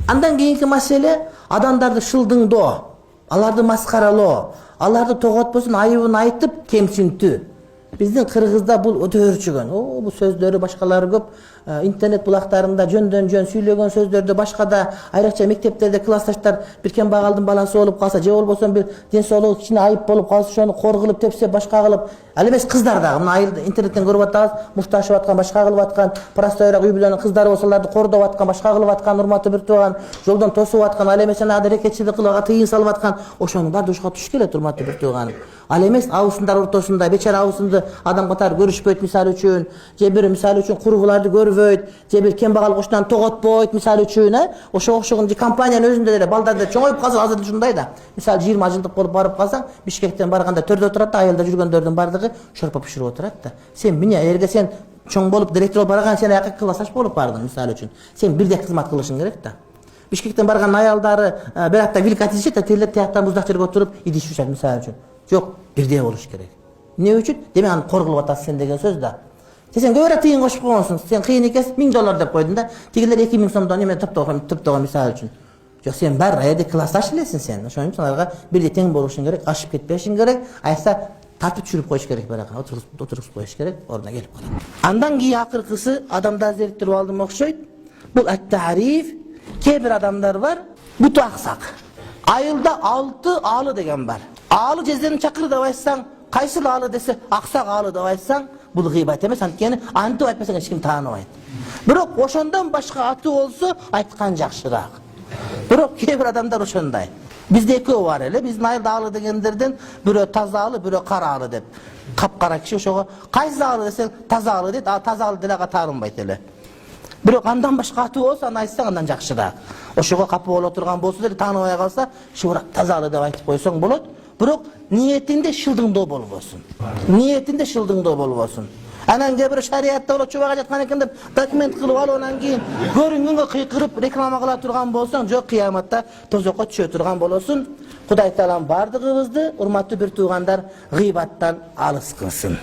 Andan keyinki mesele adamdарды шылдыңдоо, аларды маскаралоо, аларды тоготпосун айыбын айтып кемсинтүү. Биздин Кыргызда бул өтө өрчүгөн. Бул сөздөрү башкалары көп. Интернет булактарында жөндөн-жөн сүйлөгөн сөздөрдү башкада, айрыкча мектептерде классташтар бир кембагалдын баласы болуп калса, же болбосо бир ден соолугу кичине айып болуп калса, ошону кор кылып тепсе, башка кылып, ал эмес кыздар дагы. Мына айылда интернеттен көрүп атабыз, мушташып аткан, башка кылып аткан, простойрак үй бүлөнүн кыздары болсо, аларды кордоп аткан, башка кылып аткан, урматтуу бир тууган, жолдон тосуп аткан, ал эмес жанагы рекетчилик кылып тыйын салып аткан, ошонун баары ушуга туш келет, урматтуу бир тууганым. Ал эмес абысындар ортосунда бечара абысынды адам катары көрүшпөйт мисалы үчүн, же бир мисалы үчүн курбуларды көрбөйт, же бир кембагал кошунан тоготпойт мисалы үчүн, ошого окшогон компаниянын өзүндө деле балдарды чоңоюп калса, азыр ушундай да. Мисалы 20 жылдык болуп барып калсаң, Бишкектен барганда төрдө отурат да, айылда жүргөндөрдүн бардыгы шорпа пиширип отурат да. Сен міне эгерде сен чоң болуп директор болуп барган, сен аяка классташ болуп бардың мисалы үчүн. Сен бирдей кызмат кылышың керек да. Бишкектен барган аялдары бир атта вилка тизишет да, тилеп тияктан буздак жерге отуруп идиш жушат мисалы үчүн. Жок, бирдей болуш керек. Эмне үчүн? Демек аны кор кылып атасың сен деген сөз да. Сен көбүрөөк тыйын кошуп койгонсуң. Сен кыйын экенсиң, $1000 деп койдун да. Тигилер 2000 сомдон эме топтогон мисалы үчүн. Жок, сен бар айда классташ элесиң сен. Ошон үчүн аларга бирдей тең болушуң керек, ашып кетпешиң керек. Айса тартып түшүрүп коюш керек, барак отургузуп коюш керек, ордуна келип калат. Андан кийин акыркысы адамдар зерттелип алдым окшойт. Бул ат-тариф. Кээ бир адамдар бар, буту аксак. Айылда 6 аалы деген бар. Аалы жездерин чакыр деп айтсаң, кайсыл аалы десе, аксак аалы деп айтсаң, бул гыйбат эмес, анткени антип айтпасаң эч ким тааныбайт. Бирок ошондон башка аты болсо айткан жакшыраак. Бирок кээ бир адамдар ошондой. Бизде экөө бар эле, биздин айылда аалы дегендерден бирөө таза аалы, бирөө кара аалы деп. Капкара киши ошого кайсы аалы десең, таза аалы дейт, а таза аалы деле таанылбайт эле. Бирок андан башка аты болсо, аны айтсаң андан жакшыраак. Ошого капы боло турган болсо деле тааныбай калса, шыбырак таза аалы деп айтып койсоң болот. Бирок ниетинде шылдыңдоо болбосун. Ниетинде шылдыңдоо болбосун. Анан кээ бир шариатта болот, чубага жаткан экен деп документ кылып алып, анан кийин көрүнгөнгө кыйкырып реклама кыла турган болсоң, жок, кыяматта тозокко түшө турган болосуң. Кудай таалам бардыгыбызды, урматтуу бир туугандар, гыйбаттан алыс кылсын.